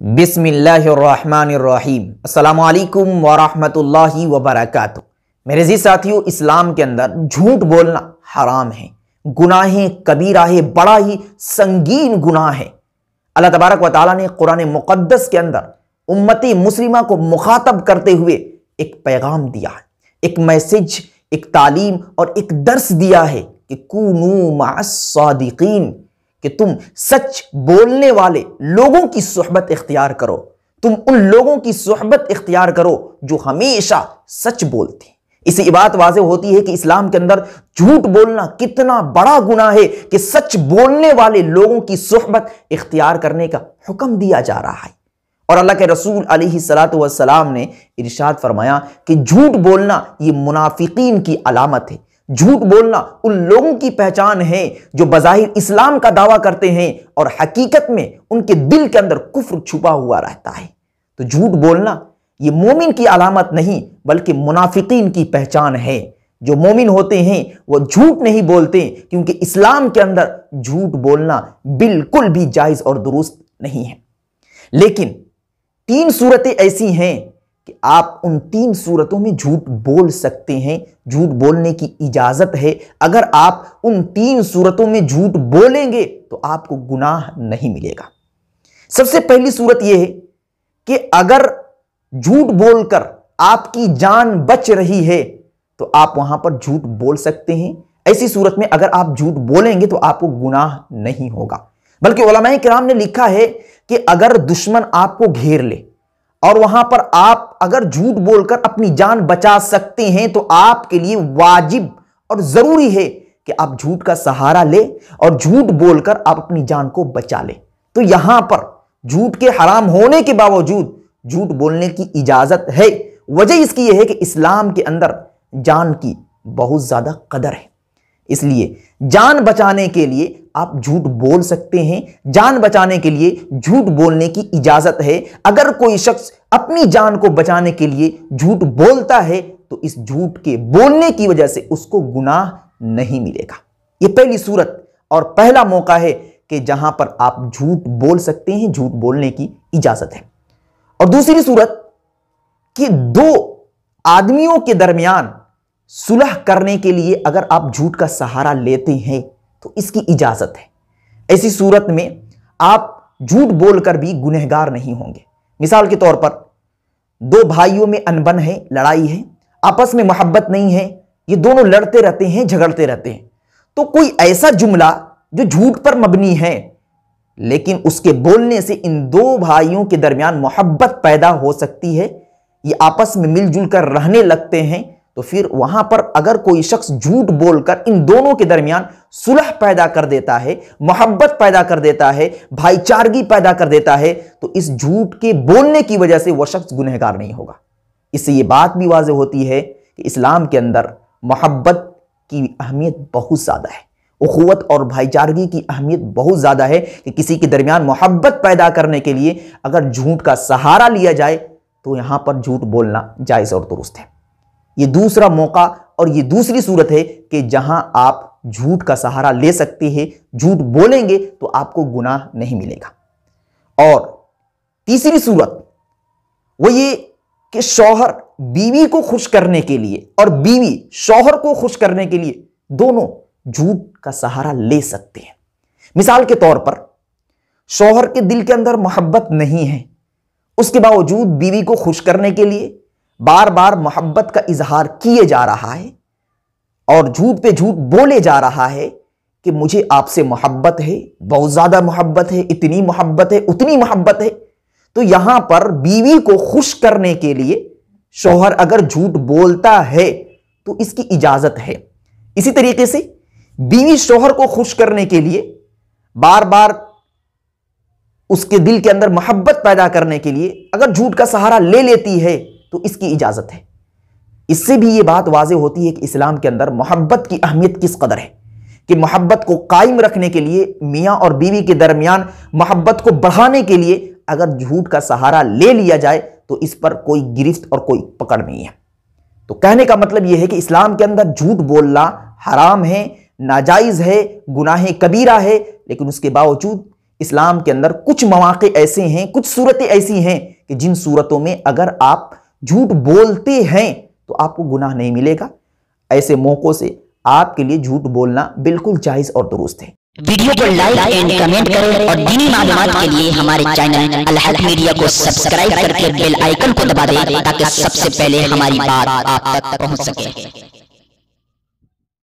बिस्मिल्लाहिर्रहमानिर्रहीम। अस्सलामु अलैकुम वरहमतुल्लाहि वबरकातुहू। मेरे जी साथियों, इस्लाम के अंदर झूठ बोलना हराम है, गुनाह कबीरा है, बड़ा ही संगीन गुनाह है। अल्लाह तबारक व तआला ने कुरान मुक़द्दस के अंदर उम्मती मुस्लिमा को मुखातब करते हुए एक पैगाम दिया है, एक मैसेज, एक तालीम और एक दर्स दिया है कि कूनू मअस सादिकीन, कि तुम सच बोलने वाले लोगों की सोहबत इख्तियार करो, तुम उन लोगों की सोहबत इख्तियार करो जो हमेशा सच बोलते हैं। इसी बात वाज़ेह होती है कि इस्लाम के अंदर झूठ बोलना कितना बड़ा गुनाह है कि सच बोलने वाले लोगों की सोहबत इख्तियार करने का हुक्म दिया जा रहा है। और अल्लाह के रसूल अलैहिस्सलातु वस्सलाम ने इरशाद फरमाया कि झूठ बोलना ये मुनाफिकीन की अलामत है। झूठ बोलना उन लोगों की पहचान है जो बज़ाहिर इस्लाम का दावा करते हैं और हकीकत में उनके दिल के अंदर कुफ्र छुपा हुआ रहता है। तो झूठ बोलना ये मोमिन की अलामत नहीं बल्कि मुनाफिकीन की पहचान है। जो मोमिन होते हैं वो झूठ नहीं बोलते, क्योंकि इस्लाम के अंदर झूठ बोलना बिल्कुल भी जायज़ और दुरुस्त नहीं है। लेकिन 3 सूरतें ऐसी हैं कि आप उन 3 सूरतों में झूठ बोल सकते हैं, झूठ बोलने की इजाजत है। अगर आप उन 3 सूरतों में झूठ बोलेंगे तो आपको गुनाह नहीं मिलेगा। सबसे पहली सूरत यह है कि अगर झूठ बोलकर आपकी जान बच रही है तो आप वहां पर झूठ बोल सकते हैं। ऐसी सूरत में अगर आप झूठ बोलेंगे तो आपको गुनाह नहीं होगा। बल्कि उलमाए किराम ने लिखा है कि अगर दुश्मन आपको घेर ले और वहां पर आप अगर झूठ बोलकर अपनी जान बचा सकते हैं तो आपके लिए वाजिब और जरूरी है कि आप झूठ का सहारा ले और झूठ बोलकर आप अपनी जान को बचा ले। तो यहां पर झूठ के हराम होने के बावजूद झूठ बोलने की इजाजत है। वजह इसकी यह है कि इस्लाम के अंदर जान की बहुत ज्यादा कदर है, इसलिए जान बचाने के लिए आप झूठ बोल सकते हैं। जान बचाने के लिए झूठ बोलने की इजाजत है। अगर कोई शख्स अपनी जान को बचाने के लिए झूठ बोलता है तो इस झूठ के बोलने की वजह से उसको गुनाह नहीं मिलेगा। यह पहली सूरत और पहला मौका है कि जहां पर आप झूठ बोल सकते हैं, झूठ बोलने की इजाजत है। और दूसरी सूरत कि 2 आदमियों के दरमियान सुलह करने के लिए अगर आप झूठ का सहारा लेते हैं तो इसकी इजाजत है। ऐसी सूरत में आप झूठ बोलकर भी गुनहगार नहीं होंगे। मिसाल के तौर पर 2 भाइयों में अनबन है, लड़ाई है, आपस में मोहब्बत नहीं है, ये दोनों लड़ते रहते हैं, झगड़ते रहते हैं। तो कोई ऐसा जुमला जो झूठ पर मबनी है लेकिन उसके बोलने से इन 2 भाइयों के दरमियान मोहब्बत पैदा हो सकती है, ये आपस में मिलजुल कर रहने लगते हैं, तो फिर वहां पर अगर कोई शख्स झूठ बोलकर इन दोनों के दरमियान सुलह पैदा कर देता है, मोहब्बत पैदा कर देता है, भाईचारगी पैदा कर देता है, तो इस झूठ के बोलने की वजह से वह शख्स गुनहगार नहीं होगा। इससे यह बात भी वाज़ेह होती है कि इस्लाम के अंदर मोहब्बत की अहमियत बहुत ज़्यादा है, उखुवत और भाईचारगी की अहमियत बहुत ज़्यादा है कि किसी के दरमियान मोहब्बत पैदा करने के लिए अगर झूठ का सहारा लिया जाए तो यहां पर झूठ बोलना जायज़ और दुरुस्त है। ये दूसरा मौका और ये दूसरी सूरत है कि जहां आप झूठ का सहारा ले सकते हैं, झूठ बोलेंगे तो आपको गुनाह नहीं मिलेगा। और तीसरी सूरत वो ये कि शौहर बीवी को खुश करने के लिए और बीवी शौहर को खुश करने के लिए दोनों झूठ का सहारा ले सकते हैं। मिसाल के तौर पर शौहर के दिल के अंदर मोहब्बत नहीं है, उसके बावजूद बीवी को खुश करने के लिए बार बार मोहब्बत का इजहार किए जा रहा है और झूठ पे झूठ बोले जा रहा है कि मुझे आपसे मोहब्बत है, बहुत ज्यादा मोहब्बत है, इतनी मोहब्बत है, उतनी मोहब्बत है। तो यहां पर बीवी को खुश करने के लिए शौहर अगर झूठ बोलता है तो इसकी इजाजत है। इसी तरीके से बीवी शौहर को खुश करने के लिए बार बार उसके दिल के अंदर मोहब्बत पैदा करने के लिए अगर झूठ का सहारा ले लेती है तो इसकी इजाजत है। इससे भी यह बात वाज़ेह होती है कि इस्लाम के अंदर मोहब्बत की अहमियत किस कदर है, कि मोहब्बत को कायम रखने के लिए, मियां और बीवी के दरमियान मोहब्बत को बढ़ाने के लिए अगर झूठ का सहारा ले लिया जाए तो इस पर कोई गिरफ्त और कोई पकड़ नहीं है। तो कहने का मतलब यह है कि इस्लाम के अंदर झूठ बोलना हराम है, नाजायज है, गुनाह कबीरा है, लेकिन उसके बावजूद इस्लाम के अंदर कुछ मौके ऐसे हैं, कुछ सूरतें ऐसी हैं कि जिन सूरतों में अगर आप झूठ बोलते हैं तो आपको गुनाह नहीं मिलेगा। ऐसे मौकों से आपके लिए झूठ बोलना बिल्कुल जायज और दुरुस्त है। वीडियो को लाइक एंड कमेंट करें और दीनी मालूमात के लिए हमारे चैनल अल हक मीडिया को सब्सक्राइब करके बेल आइकन को दबा दें ताकि सबसे पहले हमारी बात आप तक पहुंच सके।